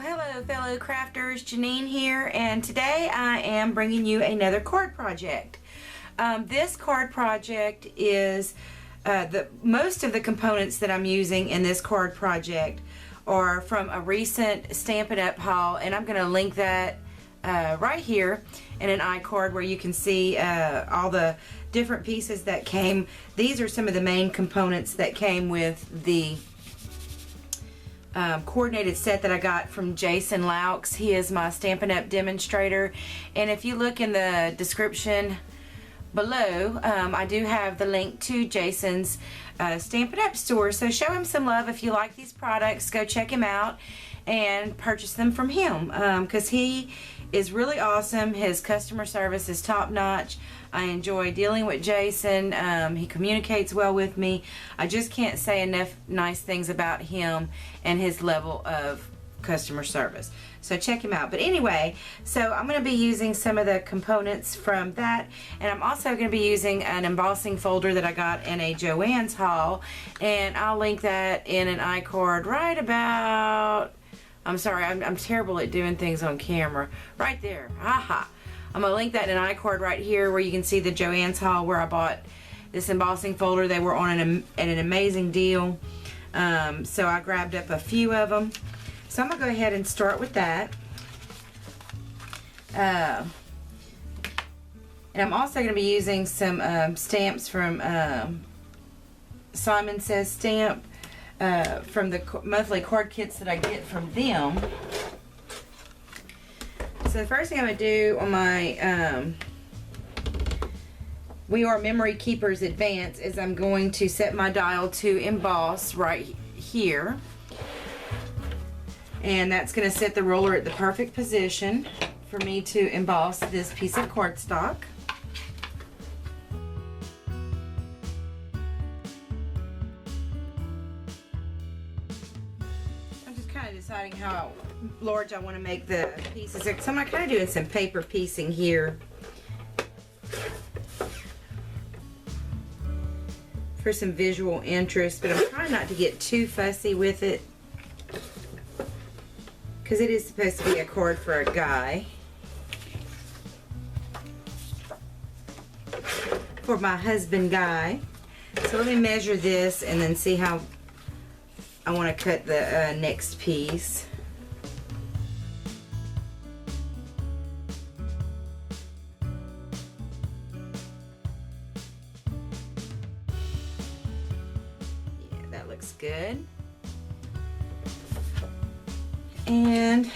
Well, hello fellow crafters, Janine here, and today I am bringing you another card project. This card project is most of the components that I'm using in this card project are from a recent Stampin' Up haul, and I'm going to link that right here in an iCard where you can see all the different pieces that came. These are some of the main components that came with the coordinated set that I got from Jason Laux. He is my Stampin' Up demonstrator, and if you look in the description below, I do have the link to Jason's Stampin' Up store, so show him some love. If you like these products, go check him out and purchase them from him, because he is really awesome. His customer service is top-notch. I enjoy dealing with Jason. He communicates well with me. I just can't say enough nice things about him and his level of customer service. So check him out. But anyway, so I'm going to be using some of the components from that, and I'm also going to be using an embossing folder that I got in a Joann's haul, and I'll link that in an iCard right about, I'm sorry, I'm terrible at doing things on camera. Right there. Aha. I'm going to link that in an iCard right here where you can see the Joann's haul where I bought this embossing folder. They were on an amazing deal. So I grabbed up a few of them. So I'm going to go ahead and start with that. And I'm also going to be using some stamps from Simon Says Stamp from the monthly card kits that I get from them. So the first thing I'm going to do on my We Are Memory Keepers Advance is I'm going to set my dial to emboss right here. And that's going to set the roller at the perfect position for me to emboss this piece of cardstock. I'm just kind of deciding how large I want to make the pieces. So I'm kind of doing some paper piecing here for some visual interest, but I'm trying not to get too fussy with it because it is supposed to be a card for a guy. For my husband Guy. So let me measure this and then see how I want to cut the next piece. Yeah, that looks good. And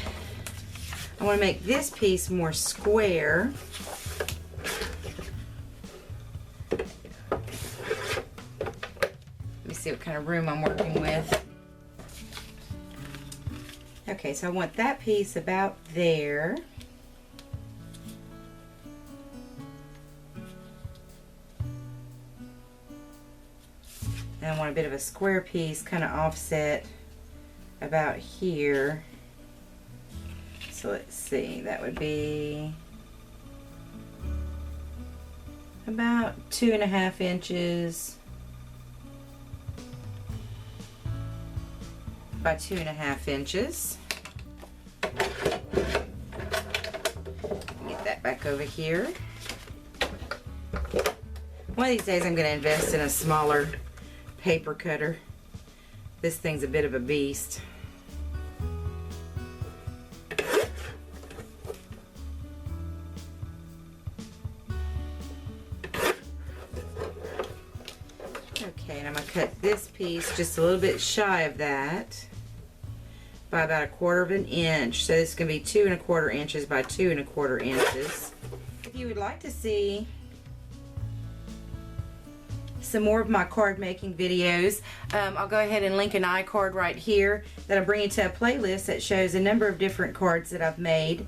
I want to make this piece more square. Let me see what kind of room I'm working with. Okay, so I want that piece about there. And I want a bit of a square piece kind of offset about here. So let's see, that would be about 2.5 inches by 2.5 inches. Get that back over here. One of these days I'm going to invest in a smaller paper cutter. This thing's a bit of a beast. Okay, and I'm going to cut this piece just a little bit shy of that by about 1/4 inch. So this is going to be 2¼ inches by 2¼ inches. If you would like to see some more of my card making videos, I'll go ahead and link an iCard right here that'll bring you to a playlist that shows a number of different cards that I've made.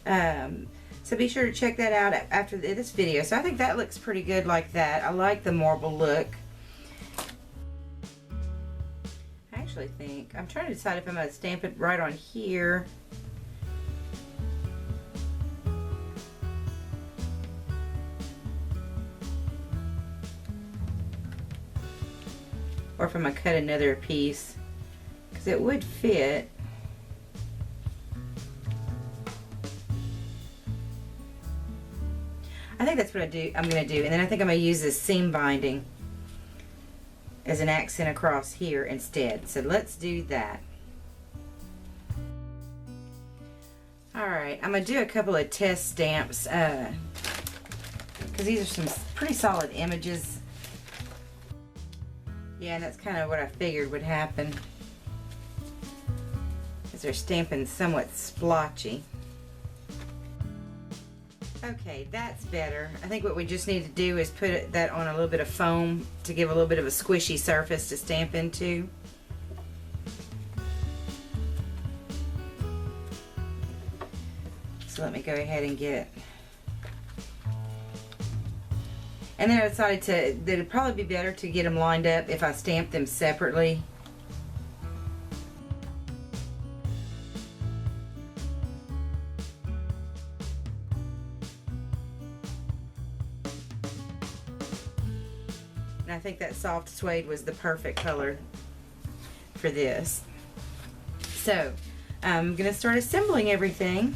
So be sure to check that out after this video. So I think that looks pretty good like that. I like the marble look. I actually think, I'm trying to decide if I'm going to stamp it right on here. Or if I'm going to cut another piece, because it would fit. I think that's what I'm going to do. And then I think I'm going to use this seam binding as an accent across here instead. So let's do that. Alright, I'm going to do a couple of test stamps because these are some pretty solid images. Yeah, and that's kind of what I figured would happen, because they're stamping somewhat splotchy. Okay, that's better. I think what we just need to do is put that on a little bit of foam to give a little bit of a squishy surface to stamp into. So let me go ahead and get... And then I decided that it'd probably be better to get them lined up if I stamp them separately. And I think that soft suede was the perfect color for this. So I'm going to start assembling everything.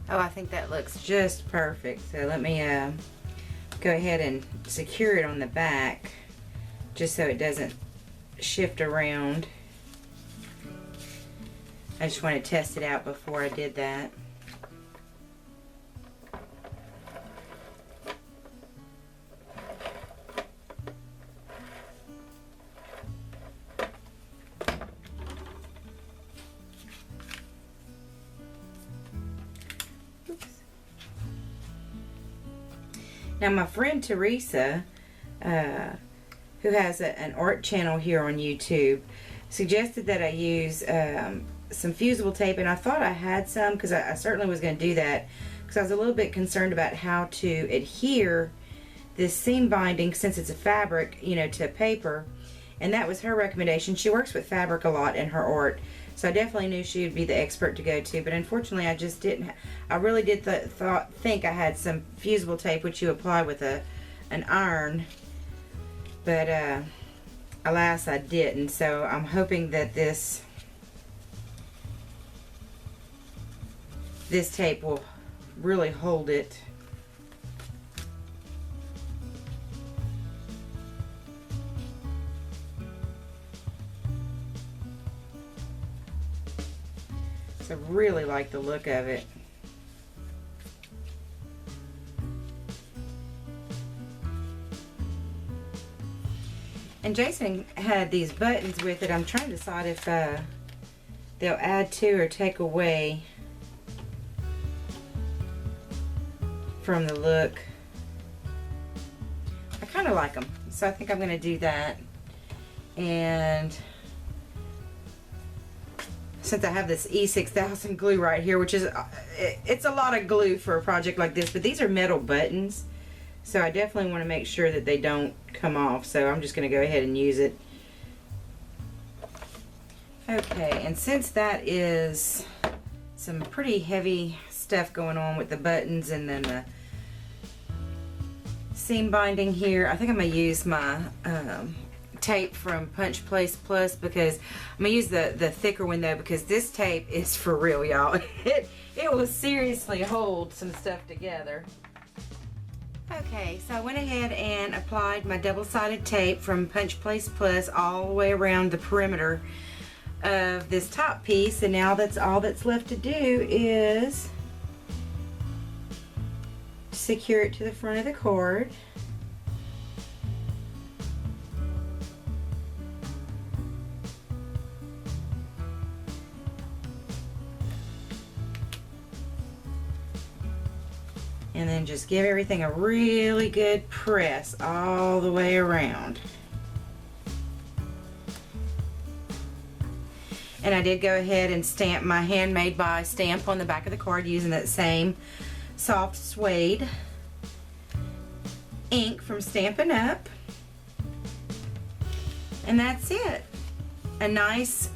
Oh, I think that looks just perfect. So let me go ahead and secure it on the back just so it doesn't shift around. I just want to test it out before I did that. Now my friend Teresa, who has an art channel here on YouTube, suggested that I use some fusible tape, and I thought I had some because I certainly was going to do that, because I was a little bit concerned about how to adhere this seam binding, since it's a fabric, you know, to paper, and that was her recommendation. She works with fabric a lot in her art, so I definitely knew she would be the expert to go to, but unfortunately I just didn't. I really did think I had some fusible tape which you apply with an iron, but alas I didn't. So I'm hoping that this tape will really hold it. So I really like the look of it. And Jason had these buttons with it. I'm trying to decide if they'll add to or take away from the look. I kind of like them, so I think I'm going to do that. And since I have this E6000 glue right here, which is, it's a lot of glue for a project like this, but these are metal buttons, so I definitely want to make sure that they don't come off, so I'm just going to go ahead and use it. Okay, and since that is some pretty heavy stuff going on with the buttons and then the seam binding here, I think I'm going to use my tape from Punch Place Plus, because I'm going to use the thicker one though, because this tape is for real, y'all. It will seriously hold some stuff together. Okay, so I went ahead and applied my double-sided tape from Punch Place Plus all the way around the perimeter of this top piece, and now that's all that's left to do is secure it to the front of the cord. And then just give everything a really good press all the way around. And I did go ahead and stamp my Handmade By stamp on the back of the card using that same soft suede ink from Stampin' Up. And that's it. A nice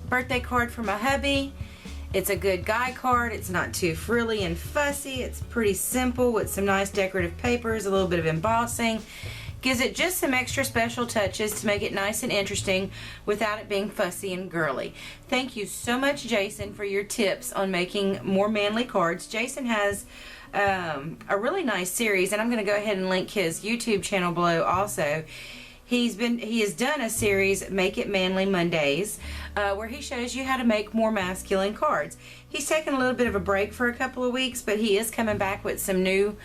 birthday card for my hubby. It's a good guy card. It's not too frilly and fussy. It's pretty simple with some nice decorative papers, a little bit of embossing. Gives it just some extra special touches to make it nice and interesting without it being fussy and girly. Thank you so much, Jason, for your tips on making more manly cards. Jason has a really nice series, and I'm going to go ahead and link his YouTube channel below also. He has done a series, Make It Manly Mondays, where he shows you how to make more masculine cards. He's taken a little bit of a break for a couple of weeks, but he is coming back with some new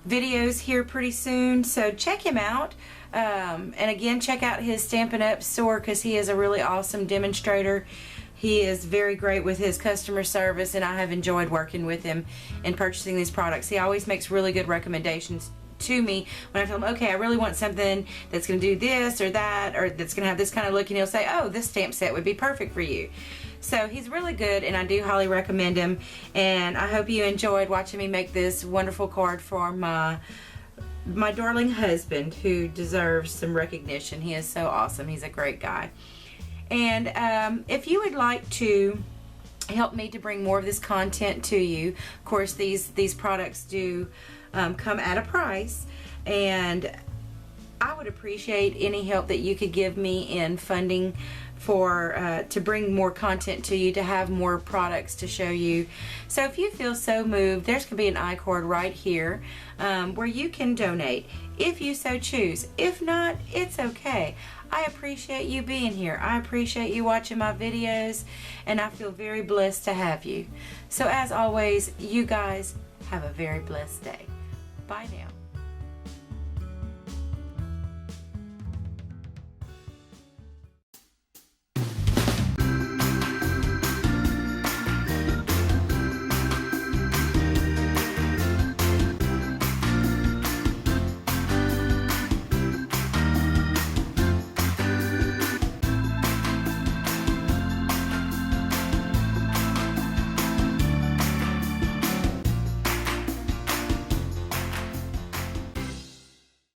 videos here pretty soon, so check him out. And again, check out his Stampin' Up store, because he is a really awesome demonstrator. He is very great with his customer service, and I have enjoyed working with him and purchasing these products. He always makes really good recommendations to me when I tell him, okay, I really want something that's going to do this or that, or that's going to have this kind of look, and he'll say, oh, this stamp set would be perfect for you. So he's really good, and I do highly recommend him, and I hope you enjoyed watching me make this wonderful card for my darling husband, who deserves some recognition. He is so awesome. He's a great guy. And if you would like to help me to bring more of this content to you, of course these products do come at a price, and I would appreciate any help that you could give me in funding for to bring more content to you, to have more products to show you. So if you feel so moved, there's going to be an iCard right here where you can donate if you so choose. If not, it's okay. I appreciate you being here. I appreciate you watching my videos, and I feel very blessed to have you. So as always, you guys have a very blessed day. Bye now.